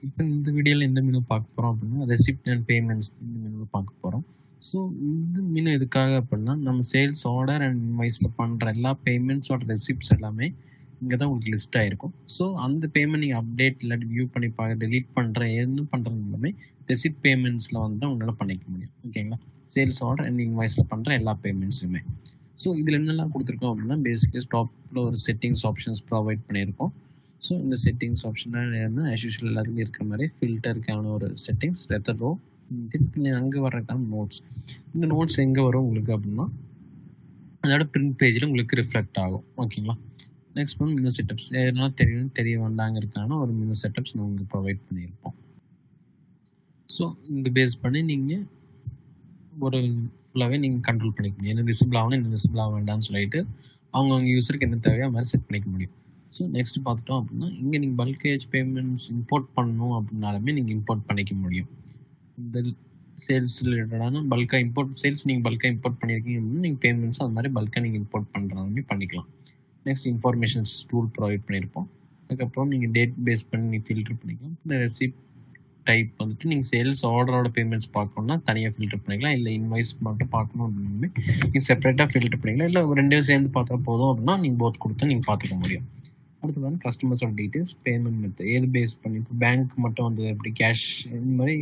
இப்போ இந்த வீடியோவில் எந்த மெனு பார்க்க போகிறோம் அப்படின்னா ரெசிப்ட் அண்ட் பேமெண்ட்ஸ் இந்த மெனுவை பார்க்க போகிறோம். ஸோ இந்த மெனு எதுக்காக அப்படின்னா நம்ம சேல்ஸ் ஆர்டர் அண்ட் இன்வாய்ஸில் பண்ணுற எல்லா பேமெண்ட்ஸோட ரெசிப்ட்ஸ் எல்லாமே இங்கே தான் உங்களுக்கு லிஸ்ட் ஆகிருக்கும். ஸோ அந்த பேமெண்ட் நீங்கள் அப்டேட் இல்லாட்டி வியூ பண்ணி டெலீட் பண்ணுற எது பண்ணுறது எல்லாமே ரெசிப்ட் பேமெண்ட்ஸில் வந்து தான் உங்களால் பண்ணிக்க முடியும். ஓகேங்களா? சேல்ஸ் ஆர்டர் அண்ட் இன்வாய்ஸில் பண்ணுற எல்லா பேமெண்ட்ஸுமே. ஸோ இதில் என்னெல்லாம் கொடுத்துருக்கோம் அப்படின்னா பேசிக்கலி டாப்பில் ஒரு செட்டிங்ஸ் ஆப்ஷன்ஸ் ப்ரொவைட் பண்ணியிருக்கோம். ஸோ இந்த செட்டிங்ஸ் ஆப்ஷனாக என்ன ஆஸ் யூஷுவல் எல்லாத்துக்கும் இருக்கிற மாதிரி ஃபில்டருக்கான ஒரு செட்டிங்ஸ் ரெத்தர் ரோ திருப்பி அங்கே வர்றதுக்கான நோட்ஸ். இந்த நோட்ஸ் எங்கே வரும் உங்களுக்கு அப்படின்னா அதோட பிரிண்ட் பேஜில் உங்களுக்கு ரிஃப்ளெக்ட் ஆகும். ஓகேங்களா? நெக்ஸ்ட் ஒன் மினு செட்டப்ஸ் எதனால தெரிய வேண்டாங்கிறதுக்கான ஒரு மினு செட்டப்ஸ் நான் உங்களுக்கு ப்ரொவைட் பண்ணியிருப்போம். ஸோ இந்த பேஸ் பண்ணி நீங்கள் ஒரு ஃபுல்லாகவே நீங்கள் கண்ட்ரோல் பண்ணிக்க முடியும். என்ன விசிபிள் ஆகணும் என்ன விசிபிள் ஆக வேண்டாம்னு சொல்லிட்டு அவங்கவுங்க யூஸருக்கு என்ன தேவையோ அது மாதிரி செட் பண்ணிக்க முடியும். ஸோ நெக்ஸ்ட் பார்த்துட்டோம் அப்படின்னா இங்கே நீங்கள் பல்கேஜ் பேமெண்ட்ஸ் இம்போர்ட் பண்ணணும் அப்படின்னாலுமே நீங்கள் இம்போர்ட் பண்ணிக்க முடியும். இந்த சேல்ஸ் ரிலேட்டடான பல்காக இம்போர்ட் சேல்ஸ் நீங்கள் பல்காக இம்போர்ட் பண்ணியிருக்கீங்க அப்படின்னா நீங்கள் பேமெண்ட்ஸ் அது மாதிரி பல்காக நீங்கள் இம்போர்ட் பண்ணுறாலுமே பண்ணிக்கலாம். நெக்ஸ்ட் இன்ஃபர்மேஷன்ஸ் டூல் ப்ரொவைட் பண்ணியிருப்போம். அதுக்கப்புறம் நீங்கள் டேட் பேஸ் பண்ணி நீங்கள் ஃபில்டர் பண்ணிக்கலாம். இந்த ரெசிப்ட் டைப் வந்துட்டு நீங்கள் சேல்ஸ் ஆர்டரோட பேமெண்ட்ஸ் பார்க்கணுன்னா தனியாக ஃபில்டர் பண்ணிக்கலாம். இல்லை இன்வாய்ஸ் மட்டும் பார்க்கணும் அப்படின்னாலுமே நீங்கள் செப்பரேட்டாக ஃபில்டர் பண்ணிக்கலாம். இல்லை ரெண்டையும் சேர்ந்து பார்த்தா போதும் அப்படின்னா நீங்கள் போத் கொடுத்து நீங்கள் பார்த்துக்க முடியும். அடுத்து வந்து கஸ்டமர்ஸோட டீட்டெயில்ஸ் பேமெண்ட் மெத்தட் எது பேஸ் பண்ணி இப்போ பேங்க் மட்டும் வந்து எப்படி கேஷ் இந்த மாதிரி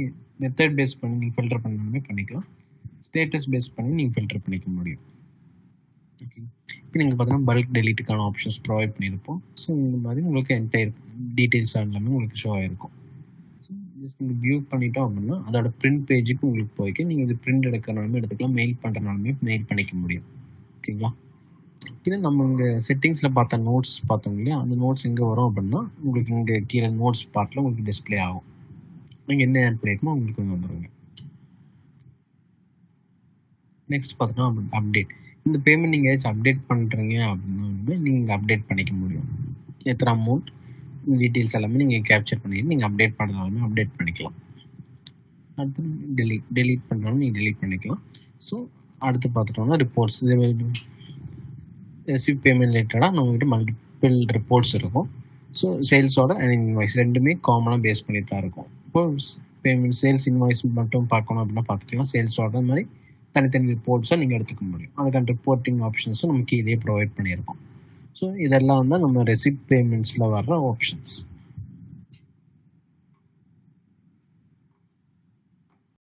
மெத்தட் பேஸ் பண்ணி நீங்கள் ஃபில்டர் பண்ணாலுமே பண்ணிக்கலாம். ஸ்டேட்டஸ் பேஸ் பண்ணி நீங்கள் ஃபில்டர் பண்ணிக்க முடியும். ஓகே, இப்போ நீங்கள் பார்த்தீங்கன்னா பல்க் டெலிட்டுக்கான ஆப்ஷன்ஸ் ப்ரொவைட் பண்ணியிருப்போம். ஸோ இந்த மாதிரி உங்களுக்கு என்டையர் டீட்டெயில்ஸ் எல்லாமே உங்களுக்கு ஷோ ஆகிருக்கும். ஸோ ஜஸ்ட் நீங்கள் வியூ பண்ணிட்டோம் அப்படின்னா அதோட பிரிண்ட் பேஜுக்கு உங்களுக்கு போய்க்கு நீங்கள் இது பிரிண்ட் எடுக்கிறனாலுமே எடுத்துக்கலாம், மெயில் பண்ணுறனாலுமே மெயில் பண்ணிக்க முடியும். ஓகேங்களா? இது நம்ம இங்கே செட்டிங்ஸில் பார்த்த நோட்ஸ் பார்த்தோம் இல்லையா, அந்த நோட்ஸ் எங்கே வரும் அப்படின்னா உங்களுக்கு இங்கே கீழே நோட்ஸ் பார்ட்டில் உங்களுக்கு டிஸ்பிளே ஆகும். நீங்கள் என்ன ஆட் பண்ணியிருக்கோமோ உங்களுக்கு இங்கே வந்துடுங்க. நெக்ஸ்ட் பார்த்தோன்னா அப்டேட். இந்த பேமெண்ட் நீங்கள் ஏதாச்சும் அப்டேட் பண்ணுறீங்க அப்படின்னா நீங்கள் அப்டேட் பண்ணிக்க முடியும். எத்தனை அமௌண்ட் டீட்டெயில்ஸ் எல்லாமே நீங்கள் கேப்சர் பண்ணிட்டு நீங்கள் அப்டேட் பண்ணுறதாலுமே அப்டேட் பண்ணிக்கலாம். அடுத்து டெலீட் பண்ணுறாலும் நீங்கள் டெலீட் பண்ணிக்கலாம். ஸோ அடுத்து பார்த்துட்டோம்னா ரிப்போர்ட்ஸ். ரெசிப்ட் பேமெண்ட் ரிலேட்டடாக நம்மகிட்ட மல்டிபிள் ரிப்போர்ட்ஸ் இருக்கும். ஸோ சேல்ஸோட அண்ட் இன்வாய்ஸ் ரெண்டுமே காமனாக பேஸ் பண்ணி தான் இருக்கும். இப்போ பேமெண்ட் சேல்ஸ் இன்வாய்ஸ் மட்டும் பார்க்கணும் அப்படின்னா பார்த்துக்கலாம். சேல்ஸோட மாதிரி தனித்தனி ரிப்போர்ட்ஸை நீங்கள் எடுத்துக்க முடியும். அதுக்கான ரிப்போர்ட்டிங் ஆப்ஷன்ஸும் நமக்கு இதே ப்ரொவைட் பண்ணியிருக்கோம். ஸோ இதெல்லாம் வந்து நம்ம ரெசிப்ட் பேமெண்ட்ஸில் வர்ற ஆப்ஷன்ஸ்.